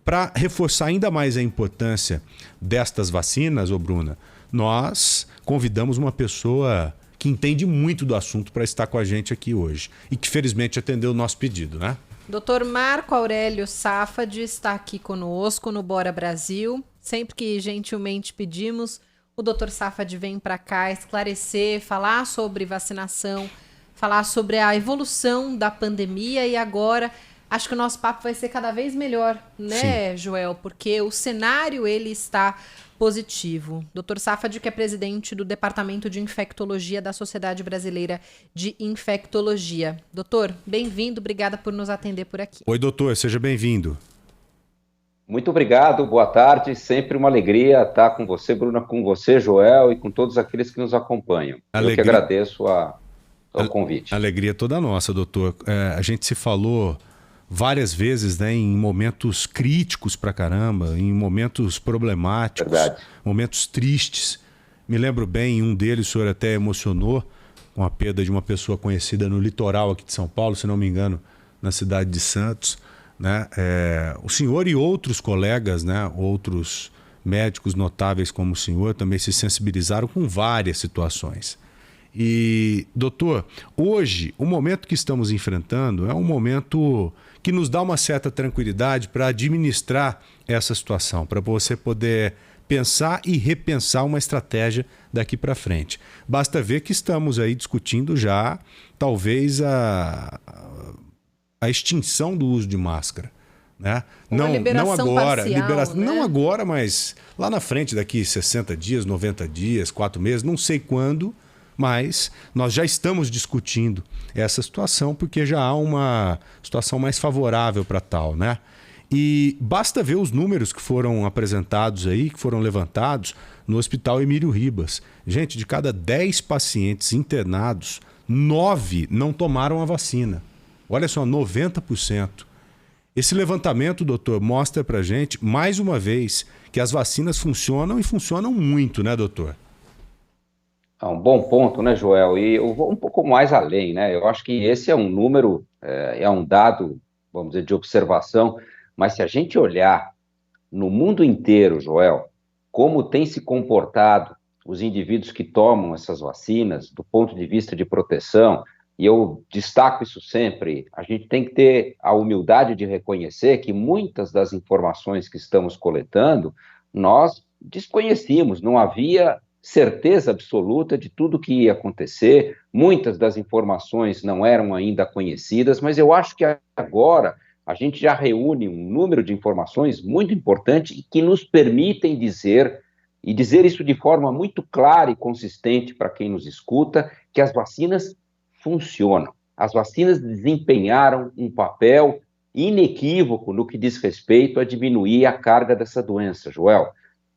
para reforçar ainda mais a importância destas vacinas, ô Bruna, nós convidamos uma pessoa que entende muito do assunto para estar com a gente aqui hoje e que felizmente atendeu o nosso pedido, né? Dr. Marco Aurélio Safadi está aqui conosco no Bora Brasil. Sempre que gentilmente pedimos, o Dr. Safadi vem para cá esclarecer, falar sobre vacinação, falar sobre a evolução da pandemia e agora acho que o nosso papo vai ser cada vez melhor, né, Sim. Joel? Porque o cenário ele está positivo. Dr. Safadi, que é presidente do Departamento de Infectologia da Sociedade Brasileira de Infectologia. Doutor, bem-vindo, obrigada por nos atender por aqui. Oi, doutor, seja bem-vindo. Muito obrigado, boa tarde, sempre uma alegria estar com você, Bruna, com você, Joel, e com todos aqueles que nos acompanham. Eu que agradeço ao convite. Alegria toda nossa, doutor. A gente se falou várias vezes, né, em momentos críticos pra caramba, em momentos problemáticos, Verdade. Momentos tristes. Me lembro bem, em um deles o senhor até emocionou com a perda de uma pessoa conhecida no litoral aqui de São Paulo, se não me engano, na cidade de Santos, né? O senhor e outros colegas, né, outros médicos notáveis como o senhor também se sensibilizaram com várias situações. E, doutor, hoje, o momento que estamos enfrentando é um momento que nos dá uma certa tranquilidade para administrar essa situação, para você poder pensar e repensar uma estratégia daqui para frente. Basta ver que estamos aí discutindo já, talvez, a extinção do uso de máscara. Né? Não agora, parcial, né? Não agora, mas lá na frente, daqui 60 dias, 90 dias, 4 meses, não sei quando, mas nós já estamos discutindo essa situação porque já há uma situação mais favorável para tal, né? E basta ver os números que foram apresentados aí, que foram levantados no Hospital Emílio Ribas. Gente, de cada 10 pacientes internados, 9 não tomaram a vacina. Olha só, 90%. Esse levantamento, doutor, mostra pra gente, mais uma vez, que as vacinas funcionam e funcionam muito, né, doutor? É um bom ponto, né, Joel? E eu vou um pouco mais além, né? Eu acho que esse é um número, é um dado, vamos dizer, de observação, mas se a gente olhar no mundo inteiro, Joel, como tem se comportado os indivíduos que tomam essas vacinas, do ponto de vista de proteção, e eu destaco isso sempre, a gente tem que ter a humildade de reconhecer que muitas das informações que estamos coletando, nós desconhecíamos, não havia certeza absoluta de tudo que ia acontecer, muitas das informações não eram ainda conhecidas, mas eu acho que agora a gente já reúne um número de informações muito importante e que nos permitem dizer, e dizer isso de forma muito clara e consistente para quem nos escuta, que as vacinas funcionam. As vacinas desempenharam um papel inequívoco no que diz respeito a diminuir a carga dessa doença, Joel.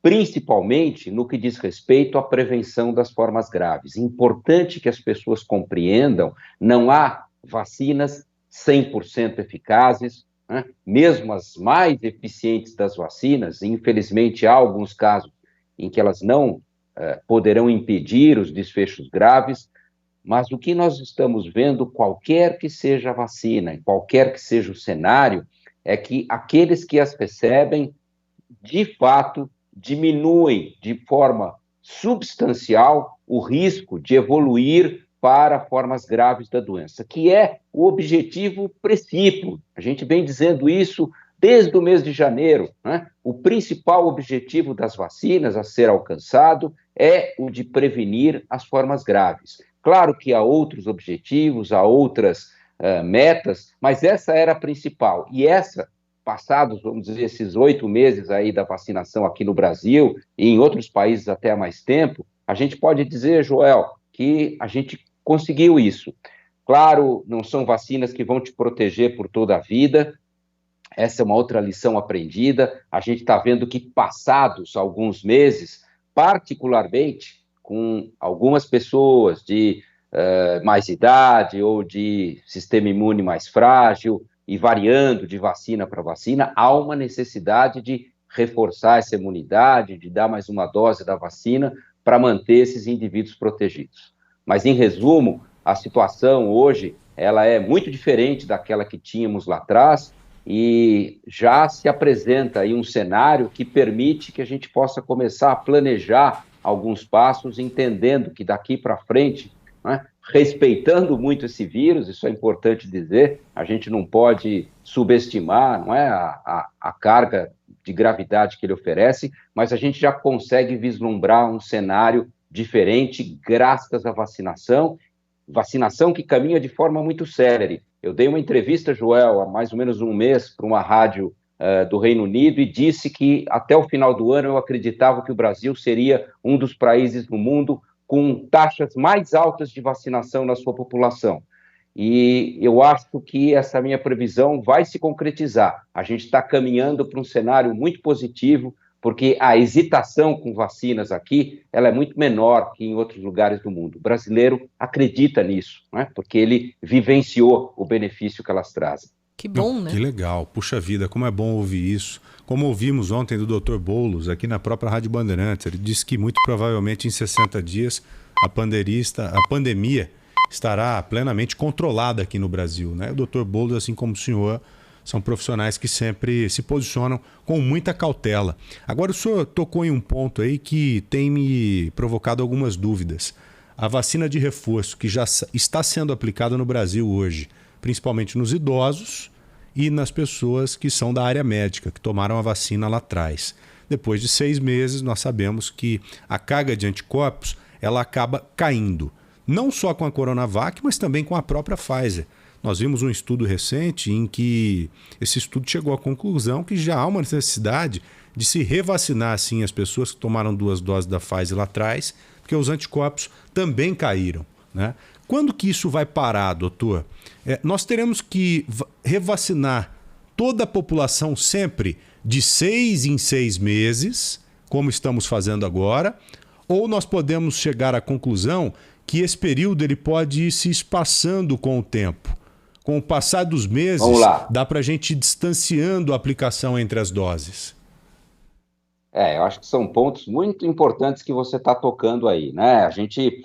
Principalmente no que diz respeito à prevenção das formas graves. Importante que as pessoas compreendam, não há vacinas 100% eficazes, né? Mesmo as mais eficientes das vacinas, infelizmente há alguns casos em que elas não poderão impedir os desfechos graves, mas o que nós estamos vendo, qualquer que seja a vacina, qualquer que seja o cenário, é que aqueles que as recebem, de fato, diminuem de forma substancial o risco de evoluir para formas graves da doença, que é o objetivo principal. A gente vem dizendo isso desde o mês de janeiro, né? O principal objetivo das vacinas a ser alcançado é o de prevenir as formas graves. Claro que há outros objetivos, há outras metas, mas essa era a principal. E essa, passados, vamos dizer, esses 8 meses aí da vacinação aqui no Brasil e em outros países até há mais tempo, a gente pode dizer, Joel, que a gente conseguiu isso. Claro, não são vacinas que vão te proteger por toda a vida, essa é uma outra lição aprendida. A gente está vendo que passados alguns meses, particularmente com algumas pessoas de mais idade ou de sistema imune mais frágil e variando de vacina para vacina, há uma necessidade de reforçar essa imunidade, de dar mais uma dose da vacina para manter esses indivíduos protegidos. Mas, em resumo, a situação hoje ela é muito diferente daquela que tínhamos lá atrás e já se apresenta aí um cenário que permite que a gente possa começar a planejar alguns passos, entendendo que daqui para frente, né, respeitando muito esse vírus, isso é importante dizer, a gente não pode subestimar, não é, a carga de gravidade que ele oferece, mas a gente já consegue vislumbrar um cenário diferente graças à vacinação que caminha de forma muito célere. Eu dei uma entrevista, Joel, há mais ou menos um mês, para uma rádio do Reino Unido, e disse que até o final do ano eu acreditava que o Brasil seria um dos países no mundo com taxas mais altas de vacinação na sua população. E eu acho que essa minha previsão vai se concretizar. A gente está caminhando para um cenário muito positivo, porque a hesitação com vacinas aqui, ela é muito menor que em outros lugares do mundo. O brasileiro acredita nisso, né? Porque ele vivenciou o benefício que elas trazem. Que bom, né? Que legal. Puxa vida, como é bom ouvir isso. Como ouvimos ontem do Dr. Boulos, aqui na própria Rádio Bandeirantes, ele disse que muito provavelmente em 60 dias a pandemia estará plenamente controlada aqui no Brasil, né? O Dr. Boulos, assim como o senhor, são profissionais que sempre se posicionam com muita cautela. Agora, o senhor tocou em um ponto aí que tem me provocado algumas dúvidas. A vacina de reforço, que já está sendo aplicada no Brasil hoje, principalmente nos idosos e nas pessoas que são da área médica, que tomaram a vacina lá atrás. Depois de 6 meses, nós sabemos que a carga de anticorpos ela acaba caindo. Não só com a Coronavac, mas também com a própria Pfizer. Nós vimos um estudo recente em que esse estudo chegou à conclusão que já há uma necessidade de se revacinar assim, as pessoas que tomaram 2 doses da Pfizer lá atrás, porque os anticorpos também caíram, né? Quando que isso vai parar, doutor? Nós teremos que revacinar toda a população sempre de 6 em 6 meses, como estamos fazendo agora, ou nós podemos chegar à conclusão que esse período ele pode ir se espaçando com o tempo. Com o passar dos meses, dá para a gente ir distanciando a aplicação entre as doses. Eu acho que são pontos muito importantes que você está tocando aí, né? A gente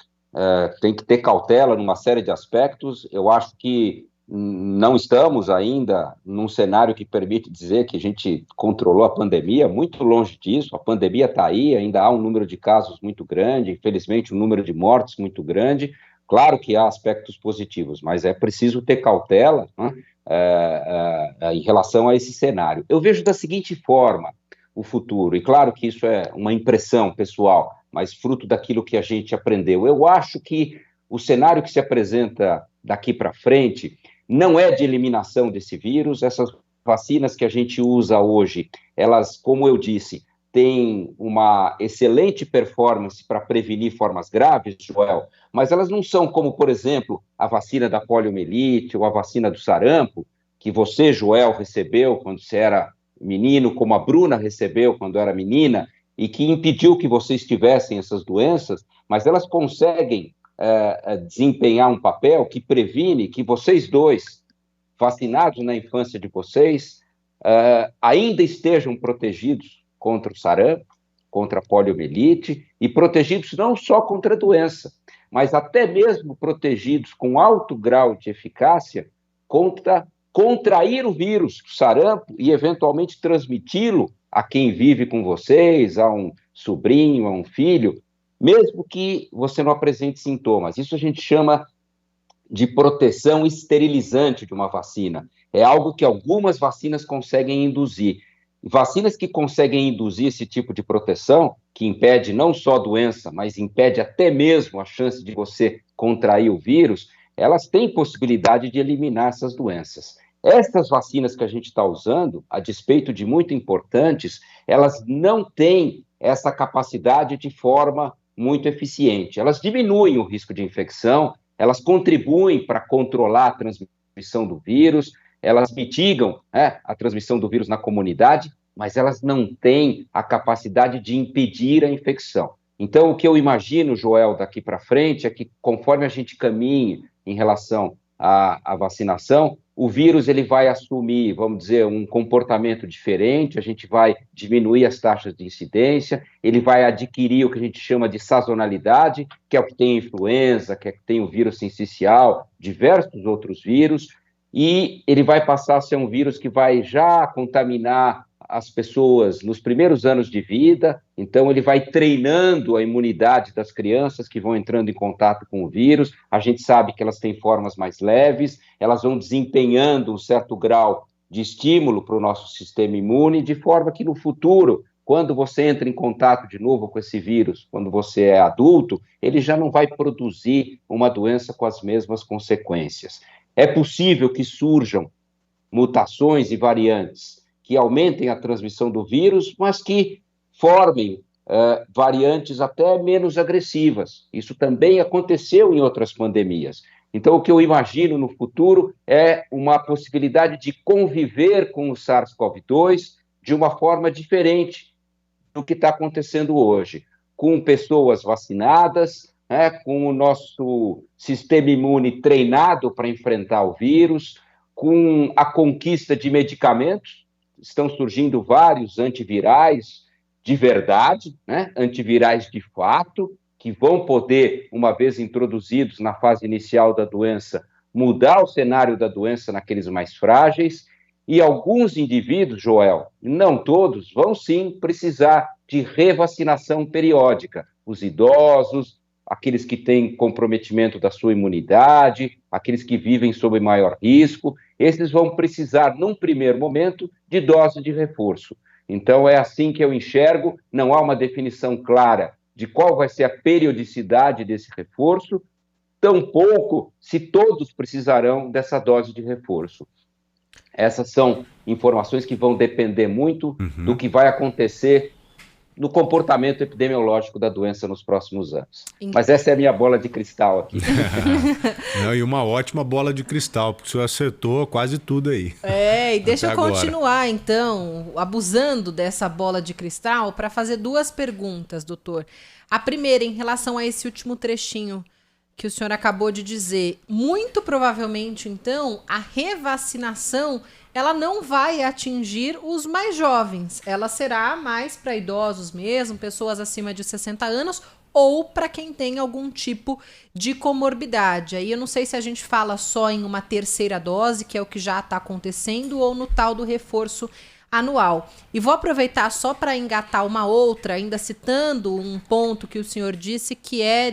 tem que ter cautela numa série de aspectos. Eu acho que não estamos ainda num cenário que permite dizer que a gente controlou a pandemia, muito longe disso. A pandemia está aí, ainda há um número de casos muito grande, infelizmente um número de mortes muito grande. Claro que há aspectos positivos, mas é preciso ter cautela, né, em relação a esse cenário. Eu vejo da seguinte forma o futuro, e claro que isso é uma impressão pessoal, mas fruto daquilo que a gente aprendeu. Eu acho que o cenário que se apresenta daqui para frente não é de eliminação desse vírus. Essas vacinas que a gente usa hoje, elas, como eu disse, têm uma excelente performance para prevenir formas graves, Joel, mas elas não são como, por exemplo, a vacina da poliomielite ou a vacina do sarampo, que você, Joel, recebeu quando você era menino, como a Bruna recebeu quando era menina, e que impediu que vocês tivessem essas doenças, mas elas conseguem desempenhar um papel que previne que vocês dois, vacinados na infância de vocês, ainda estejam protegidos contra o sarampo, contra a poliomielite, e protegidos não só contra a doença, mas até mesmo protegidos com alto grau de eficácia contra contrair o vírus, o sarampo, e eventualmente transmiti-lo a quem vive com vocês, a um sobrinho, a um filho, mesmo que você não apresente sintomas. Isso a gente chama de proteção esterilizante de uma vacina. É algo que algumas vacinas conseguem induzir. Vacinas que conseguem induzir esse tipo de proteção, que impede não só a doença, mas impede até mesmo a chance de você contrair o vírus, elas têm possibilidade de eliminar essas doenças. Essas vacinas que a gente está usando, a despeito de muito importantes, elas não têm essa capacidade de forma muito eficiente. Elas diminuem o risco de infecção, elas contribuem para controlar a transmissão do vírus, elas mitigam a transmissão do vírus na comunidade, mas elas não têm a capacidade de impedir a infecção. Então, o que eu imagino, Joel, daqui para frente, é que conforme a gente caminhe em relação à vacinação, o vírus ele vai assumir, vamos dizer, um comportamento diferente, a gente vai diminuir as taxas de incidência, ele vai adquirir o que a gente chama de sazonalidade, que é o que tem a influenza, que é o que tem o vírus sincicial, diversos outros vírus, e ele vai passar a ser um vírus que vai já contaminar as pessoas nos primeiros anos de vida, então ele vai treinando a imunidade das crianças que vão entrando em contato com o vírus. A gente sabe que elas têm formas mais leves, elas vão desempenhando um certo grau de estímulo para o nosso sistema imune, de forma que no futuro, quando você entra em contato de novo com esse vírus, quando você é adulto, ele já não vai produzir uma doença com as mesmas consequências. É possível que surjam mutações e variantes que aumentem a transmissão do vírus, mas que formem variantes até menos agressivas. Isso também aconteceu em outras pandemias. Então, o que eu imagino no futuro é uma possibilidade de conviver com o SARS-CoV-2 de uma forma diferente do que está acontecendo hoje, com pessoas vacinadas, com o nosso sistema imune treinado para enfrentar o vírus, com a conquista de medicamentos. Estão surgindo vários antivirais de verdade, antivirais de fato, que vão poder, uma vez introduzidos na fase inicial da doença, mudar o cenário da doença naqueles mais frágeis. E alguns indivíduos, Joel, não todos, vão sim precisar de revacinação periódica. Os idosos, aqueles que têm comprometimento da sua imunidade, aqueles que vivem sob maior risco, esses vão precisar, num primeiro momento, de dose de reforço. Então, é assim que eu enxergo, não há uma definição clara de qual vai ser a periodicidade desse reforço, tampouco se todos precisarão dessa dose de reforço. Essas são informações que vão depender muito do que vai acontecer no comportamento epidemiológico da doença nos próximos anos. Mas essa é a minha bola de cristal aqui. Não, e uma ótima bola de cristal, porque o senhor acertou quase tudo aí. E deixa eu continuar, então, abusando dessa bola de cristal para fazer duas perguntas, doutor. A primeira, em relação a esse último trechinho que o senhor acabou de dizer. Muito provavelmente, então, a revacinação ela não vai atingir os mais jovens. Ela será mais para idosos mesmo, pessoas acima de 60 anos ou para quem tem algum tipo de comorbidade. Aí eu não sei se a gente fala só em uma terceira dose, que é o que já está acontecendo, ou no tal do reforço anual. E vou aproveitar só para engatar uma outra, ainda citando um ponto que o senhor disse, que é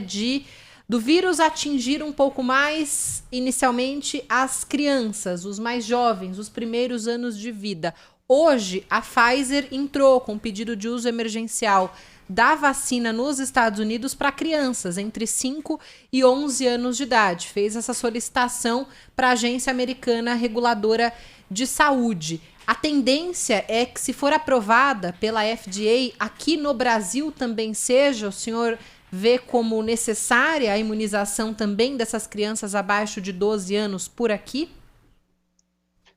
do vírus atingir um pouco mais, inicialmente, as crianças, os mais jovens, os primeiros anos de vida. Hoje, a Pfizer entrou com um pedido de uso emergencial da vacina nos Estados Unidos para crianças entre 5 e 11 anos de idade. Fez essa solicitação para a Agência Americana Reguladora de Saúde. A tendência é que, se for aprovada pela FDA, aqui no Brasil também seja, o senhor vê como necessária a imunização também dessas crianças abaixo de 12 anos por aqui?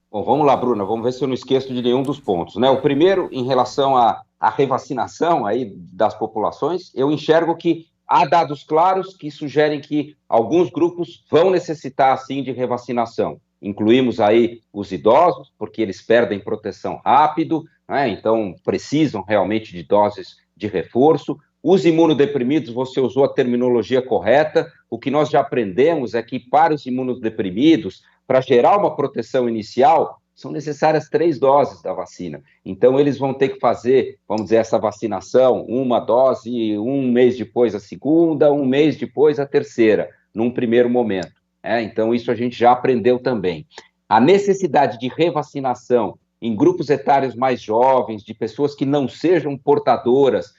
Bom, vamos lá, Bruna, vamos ver se eu não esqueço de nenhum dos pontos, né? O primeiro, em relação à revacinação aí das populações, eu enxergo que há dados claros que sugerem que alguns grupos vão necessitar, sim, de revacinação. Incluímos aí os idosos, porque eles perdem proteção rápido, né? Então precisam realmente de doses de reforço. Os imunodeprimidos, você usou a terminologia correta. O que nós já aprendemos é que para os imunodeprimidos, para gerar uma proteção inicial, são necessárias 3 doses da vacina. Então, eles vão ter que fazer, vamos dizer, essa vacinação, uma dose, um mês depois a segunda, um mês depois a terceira, num primeiro momento. Então, isso a gente já aprendeu também. A necessidade de revacinação em grupos etários mais jovens, de pessoas que não sejam portadoras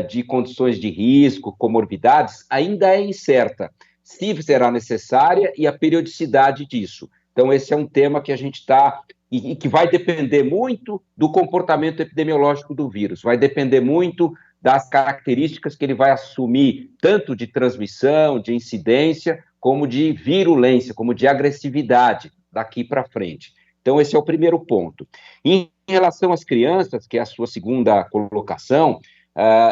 de condições de risco, comorbidades, ainda é incerta. Se será necessária e a periodicidade disso. Então, esse é um tema que a gente está e que vai depender muito do comportamento epidemiológico do vírus, vai depender muito das características que ele vai assumir, tanto de transmissão, de incidência, como de virulência, como de agressividade daqui para frente. Então, esse é o primeiro ponto. Em relação às crianças, que é a sua segunda colocação,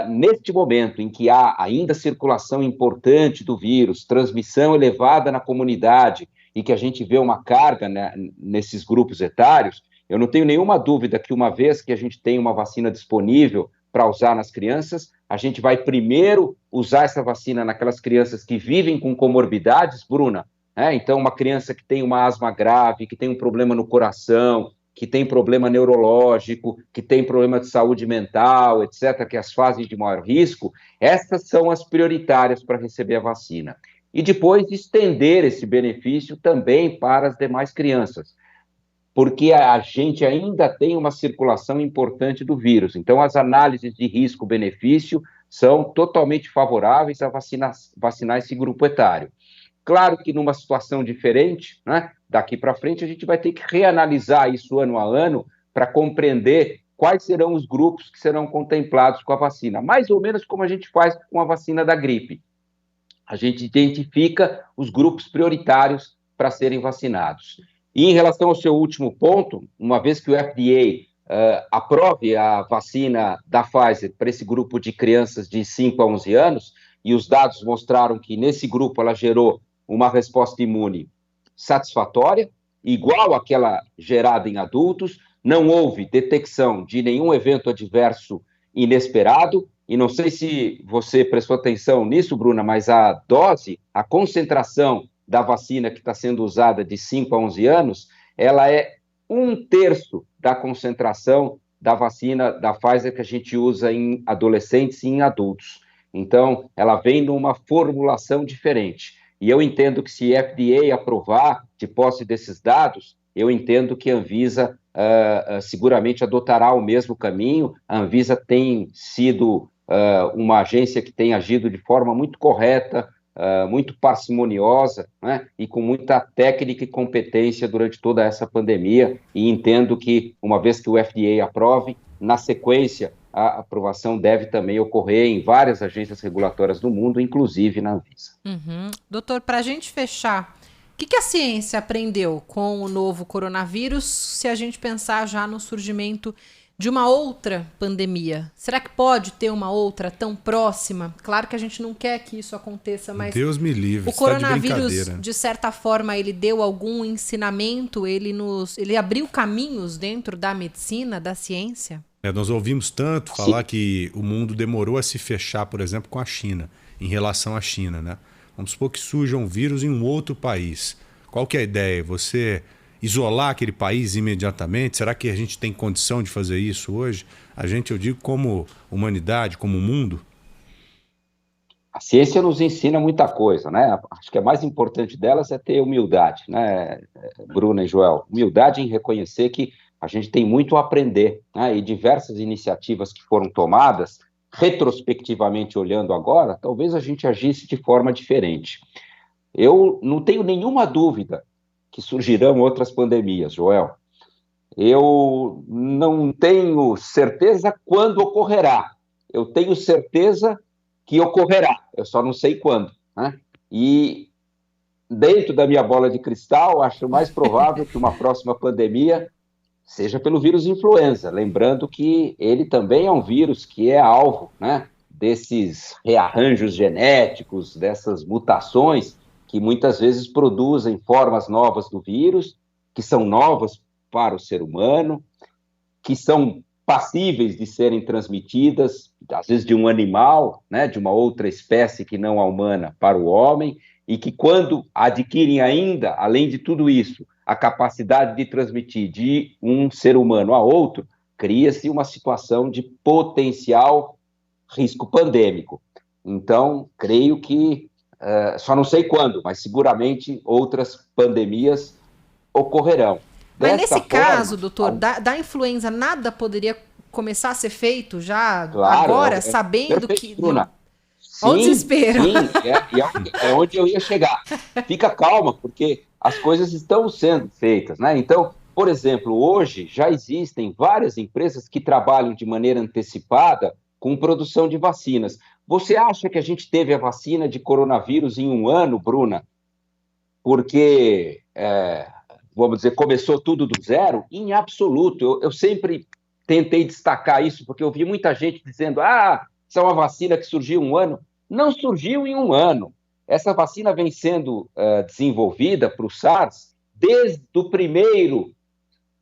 neste momento em que há ainda circulação importante do vírus, transmissão elevada na comunidade e que a gente vê uma carga, né, nesses grupos etários, eu não tenho nenhuma dúvida que uma vez que a gente tem uma vacina disponível para usar nas crianças, a gente vai primeiro usar essa vacina naquelas crianças que vivem com comorbidades, Bruna, né? Então, uma criança que tem uma asma grave, que tem um problema no coração, que tem problema neurológico, que tem problema de saúde mental, etc., que as fases de maior risco, essas são as prioritárias para receber a vacina. E depois estender esse benefício também para as demais crianças, porque a gente ainda tem uma circulação importante do vírus. Então, as análises de risco-benefício são totalmente favoráveis a vacinar esse grupo etário. Claro que numa situação diferente, né, daqui para frente a gente vai ter que reanalisar isso ano a ano para compreender quais serão os grupos que serão contemplados com a vacina, mais ou menos como a gente faz com a vacina da gripe. A gente identifica os grupos prioritários para serem vacinados. E em relação ao seu último ponto, uma vez que o FDA aprove a vacina da Pfizer para esse grupo de crianças de 5 a 11 anos, e os dados mostraram que nesse grupo ela gerou uma resposta imune satisfatória, igual àquela gerada em adultos, não houve detecção de nenhum evento adverso inesperado, e não sei se você prestou atenção nisso, Bruna, mas a dose, a concentração da vacina que está sendo usada de 5 a 11 anos, ela é 1/3 da concentração da vacina da Pfizer que a gente usa em adolescentes e em adultos. Então, ela vem numa formulação diferente. E eu entendo que se a FDA aprovar de posse desses dados, eu entendo que a Anvisa seguramente adotará o mesmo caminho. A Anvisa tem sido uma agência que tem agido de forma muito correta, muito parcimoniosa, né, e com muita técnica e competência durante toda essa pandemia, e entendo que, uma vez que o FDA aprove, na sequência, a aprovação deve também ocorrer em várias agências regulatórias do mundo, inclusive na Anvisa. Doutor, para a gente fechar, o que a ciência aprendeu com o novo coronavírus, se a gente pensar já no surgimento de uma outra pandemia? Será que pode ter uma outra tão próxima? Claro que a gente não quer que isso aconteça, mas Deus me livre, o coronavírus, de certa forma, ele deu algum ensinamento, ele abriu caminhos dentro da medicina, da ciência? Nós ouvimos tanto falar que o mundo demorou a se fechar, por exemplo, com a China, em relação à China, né? Vamos supor que surja um vírus em um outro país. Qual que é a ideia? Você isolar aquele país imediatamente? Será que a gente tem condição de fazer isso hoje? Eu digo, como humanidade, como mundo? A ciência nos ensina muita coisa, né? Acho que a mais importante delas é ter humildade, né, Bruna e Joel? Humildade em reconhecer que a gente tem muito a aprender, né? E diversas iniciativas que foram tomadas, retrospectivamente olhando agora, talvez a gente agisse de forma diferente. Eu não tenho nenhuma dúvida que surgirão outras pandemias, Joel. Eu não tenho certeza quando ocorrerá. Eu tenho certeza que ocorrerá, eu só não sei quando, né? E dentro da minha bola de cristal, acho mais provável que uma próxima pandemia seja pelo vírus influenza, lembrando que ele também é um vírus que é alvo, né, desses rearranjos genéticos, dessas mutações que muitas vezes produzem formas novas do vírus, que são novas para o ser humano, que são passíveis de serem transmitidas, às vezes de um animal, né, de uma outra espécie que não a humana, para o homem, e que quando adquirem ainda, além de tudo isso, a capacidade de transmitir de um ser humano a outro, cria-se uma situação de potencial risco pandêmico. Então, creio que, só não sei quando, mas seguramente outras pandemias ocorrerão. Mas nesse caso, doutor, da influenza, nada poderia começar a ser feito já agora, sabendo que... Bruna. Olha o desespero. Sim, é onde eu ia chegar. Fica calma, porque as coisas estão sendo feitas, né? Então, por exemplo, hoje já existem várias empresas que trabalham de maneira antecipada com produção de vacinas. Você acha que a gente teve a vacina de coronavírus em 1 ano, Bruna? Porque, vamos dizer, começou tudo do zero? Em absoluto. Eu sempre tentei destacar isso, porque eu vi muita gente dizendo, isso é uma vacina que surgiu em 1 ano. Não surgiu em 1 ano. Essa vacina vem sendo desenvolvida para o SARS desde o primeiro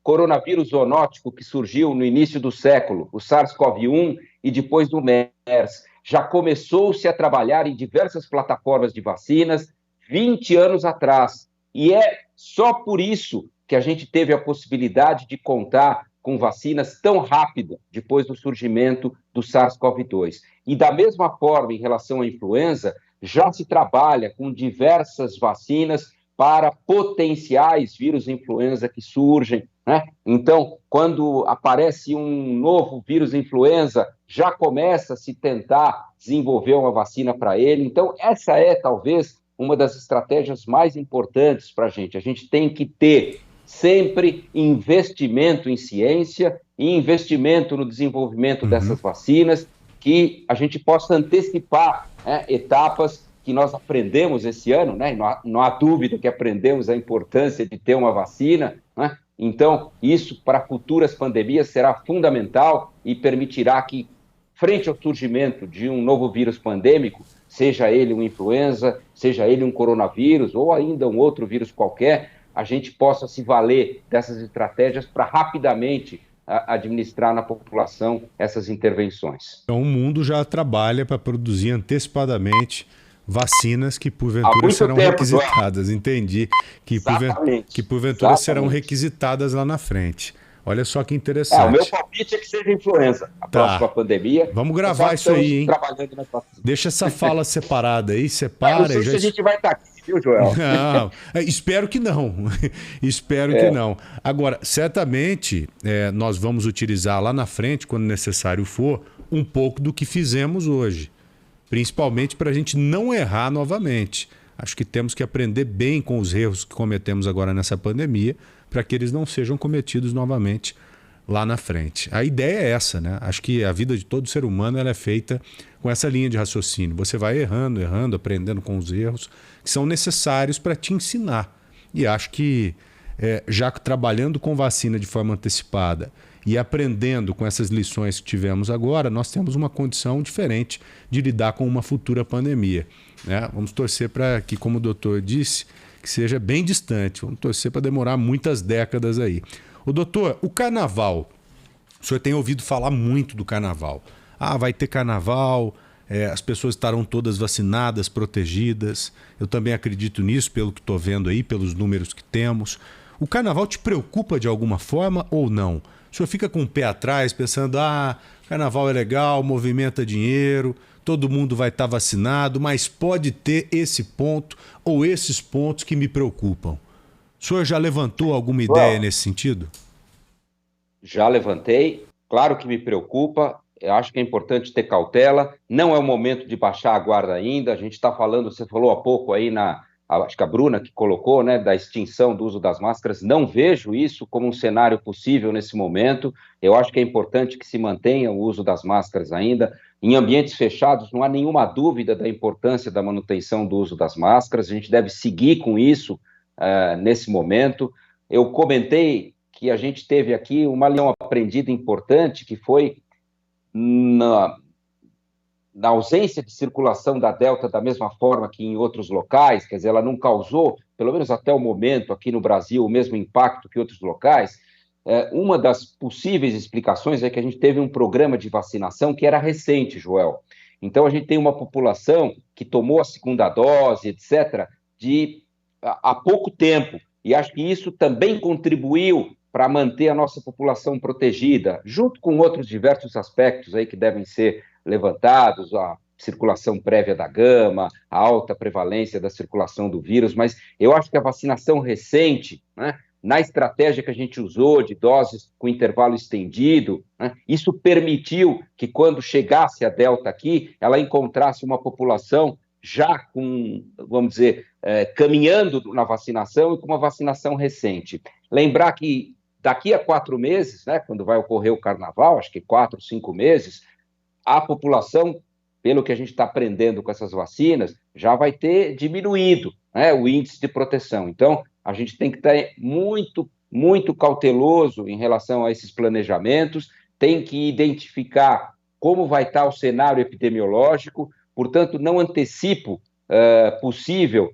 coronavírus zoonótico que surgiu no início do século, o SARS-CoV-1 e depois do MERS. Já começou-se a trabalhar em diversas plataformas de vacinas, 20 anos atrás. E é só por isso que a gente teve a possibilidade de contar com vacinas tão rápida depois do surgimento do SARS-CoV-2. E da mesma forma, em relação à influenza, já se trabalha com diversas vacinas para potenciais vírus influenza que surgem, né? Então, quando aparece um novo vírus influenza, já começa a se tentar desenvolver uma vacina para ele. Então, essa é talvez uma das estratégias mais importantes para a gente. A gente tem que ter sempre investimento em ciência e investimento no desenvolvimento dessas vacinas, que a gente possa antecipar, né, etapas que nós aprendemos esse ano, né? Não há dúvida que aprendemos a importância de ter uma vacina, né? Então, isso para futuras pandemias será fundamental e permitirá que, frente ao surgimento de um novo vírus pandêmico, seja ele uma influenza, seja ele um coronavírus ou ainda um outro vírus qualquer, a gente possa se valer dessas estratégias para rapidamente administrar na população essas intervenções. Então o mundo já trabalha para produzir antecipadamente vacinas que porventura serão requisitadas. Entendi. Que porventura serão requisitadas lá na frente. Olha só que interessante. O meu palpite é que seja influenza, a próxima pandemia. Vamos gravar isso aí, hein? Deixa essa fala separada aí, separa. Não sei se a gente vai estar aqui, viu, Joel? Não, espero que não. Espero que não. Agora, certamente, nós vamos utilizar lá na frente, quando necessário for, um pouco do que fizemos hoje. Principalmente para a gente não errar novamente. Acho que temos que aprender bem com os erros que cometemos agora nessa pandemia, para que eles não sejam cometidos novamente lá na frente. A ideia é essa, né? Acho que a vida de todo ser humano ela é feita com essa linha de raciocínio. Você vai errando, aprendendo com os erros que são necessários para te ensinar. E acho que já trabalhando com vacina de forma antecipada e aprendendo com essas lições que tivemos agora, nós temos uma condição diferente de lidar com uma futura pandemia, né? Vamos torcer para que, como o doutor disse, que seja bem distante. Vamos torcer para demorar muitas décadas aí. O doutor, o carnaval, o senhor tem ouvido falar muito do carnaval. Vai ter carnaval, as pessoas estarão todas vacinadas, protegidas. Eu também acredito nisso, pelo que estou vendo aí, pelos números que temos. O carnaval te preocupa de alguma forma ou não? O senhor fica com o pé atrás, pensando, carnaval é legal, movimenta dinheiro, todo mundo vai estar vacinado, mas pode ter esse ponto ou esses pontos que me preocupam. O senhor já levantou alguma ideia nesse sentido? Já levantei, claro que me preocupa, eu acho que é importante ter cautela, não é o momento de baixar a guarda ainda, a gente está falando, você falou há pouco aí acho que a Bruna que colocou, né, da extinção do uso das máscaras, não vejo isso como um cenário possível nesse momento. Eu acho que é importante que se mantenha o uso das máscaras ainda. Em ambientes fechados, não há nenhuma dúvida da importância da manutenção do uso das máscaras, a gente deve seguir com isso nesse momento. Eu comentei que a gente teve aqui uma lição aprendida importante, que foi na ausência de circulação da Delta da mesma forma que em outros locais, quer dizer, ela não causou, pelo menos até o momento, aqui no Brasil, o mesmo impacto que outros locais. Uma das possíveis explicações é que a gente teve um programa de vacinação que era recente, Joel. Então, a gente tem uma população que tomou a segunda dose, etc., há pouco tempo, e acho que isso também contribuiu para manter a nossa população protegida, junto com outros diversos aspectos aí que devem ser levantados, a circulação prévia da gama, a alta prevalência da circulação do vírus, mas eu acho que a vacinação recente, né, na estratégia que a gente usou de doses com intervalo estendido, né, isso permitiu que quando chegasse a Delta aqui, ela encontrasse uma população já com, vamos dizer, caminhando na vacinação e com uma vacinação recente. Lembrar que daqui a 4 meses, né, quando vai ocorrer o carnaval, acho que 4, 5 meses, a população, pelo que a gente está aprendendo com essas vacinas, já vai ter diminuído, né, o índice de proteção. Então, a gente tem que estar muito, muito cauteloso em relação a esses planejamentos, tem que identificar como vai estar o cenário epidemiológico, portanto, não antecipo possível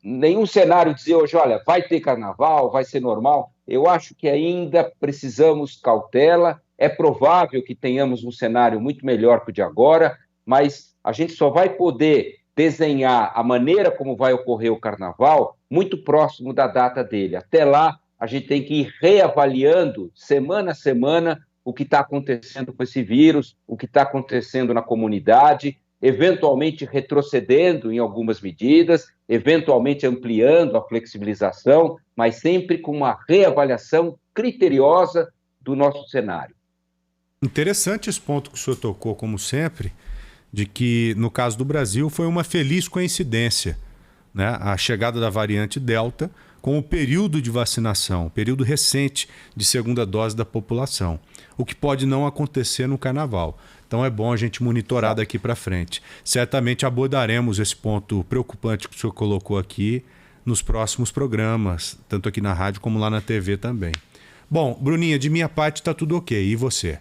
nenhum cenário dizer hoje, olha, vai ter carnaval, vai ser normal. Eu acho que ainda precisamos cautela. É provável que tenhamos um cenário muito melhor que o de agora, mas a gente só vai poder desenhar a maneira como vai ocorrer o carnaval muito próximo da data dele. Até lá, a gente tem que ir reavaliando, semana a semana, o que está acontecendo com esse vírus, o que está acontecendo na comunidade, eventualmente retrocedendo em algumas medidas, eventualmente ampliando a flexibilização, mas sempre com uma reavaliação criteriosa do nosso cenário. Interessante esse ponto que o senhor tocou, como sempre, de que, no caso do Brasil, foi uma feliz coincidência, né? A chegada da variante Delta com o período de vacinação, o período recente de segunda dose da população, o que pode não acontecer no carnaval. Então é bom a gente monitorar daqui para frente. Certamente abordaremos esse ponto preocupante que o senhor colocou aqui nos próximos programas, tanto aqui na rádio como lá na TV também. Bom, Bruninha, de minha parte está tudo ok. E você?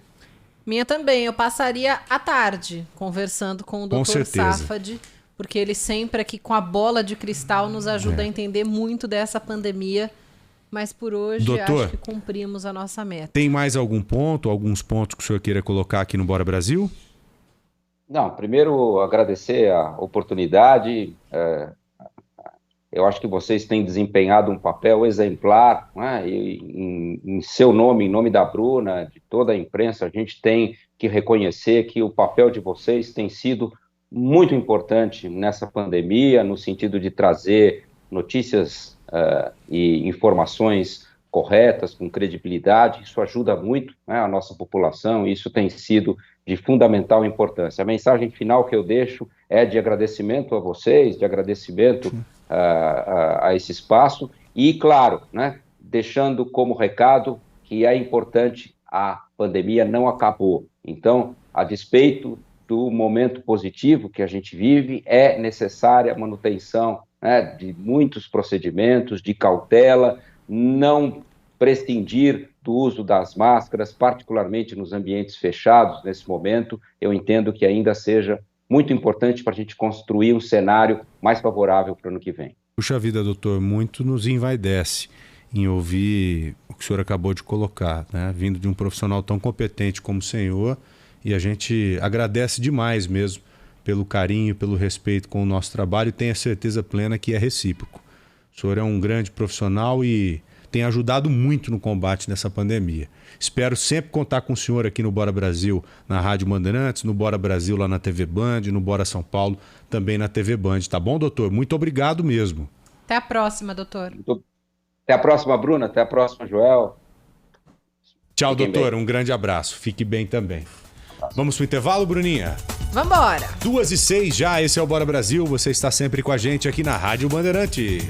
Minha também. Eu passaria a tarde conversando com o Dr. Safad, porque ele sempre aqui com a bola de cristal nos ajuda a entender muito dessa pandemia. Mas por hoje, doutor, acho que cumprimos a nossa meta. Tem mais algum ponto, alguns pontos que o senhor queira colocar aqui no Bora Brasil? Não, primeiro agradecer a oportunidade. Eu acho que vocês têm desempenhado um papel exemplar, né? E, em seu nome, em nome da Bruna, de toda a imprensa, a gente tem que reconhecer que o papel de vocês tem sido muito importante nessa pandemia, no sentido de trazer notícias e informações corretas, com credibilidade. Isso ajuda muito, né, a nossa população, e isso tem sido de fundamental importância. A mensagem final que eu deixo é de agradecimento a vocês, de agradecimento a esse espaço, e, claro, né, deixando como recado que é importante, a pandemia não acabou. Então, a despeito do momento positivo que a gente vive, é necessária a manutenção, né, de muitos procedimentos, de cautela, não prescindir do uso das máscaras, particularmente nos ambientes fechados nesse momento. Eu entendo que ainda seja muito importante para a gente construir um cenário mais favorável para o ano que vem. Puxa vida, doutor, muito nos envaidece em ouvir o que o senhor acabou de colocar, né? Vindo de um profissional tão competente como o senhor, e a gente agradece demais mesmo pelo carinho, pelo respeito com o nosso trabalho, e tenha certeza plena que é recíproco. O senhor é um grande profissional e tem ajudado muito no combate nessa pandemia. Espero sempre contar com o senhor aqui no Bora Brasil, na Rádio Bandeirantes, no Bora Brasil lá na TV Band, no Bora São Paulo, também na TV Band. Tá bom, doutor? Muito obrigado mesmo. Até a próxima, doutor. Até a próxima, Bruna. Até a próxima, Joel. Tchau, doutor. Um grande abraço. Fique bem também. Vamos pro intervalo, Bruninha? Vambora! 2h06 já, esse é o Bora Brasil. Você está sempre com a gente aqui na Rádio Bandeirantes.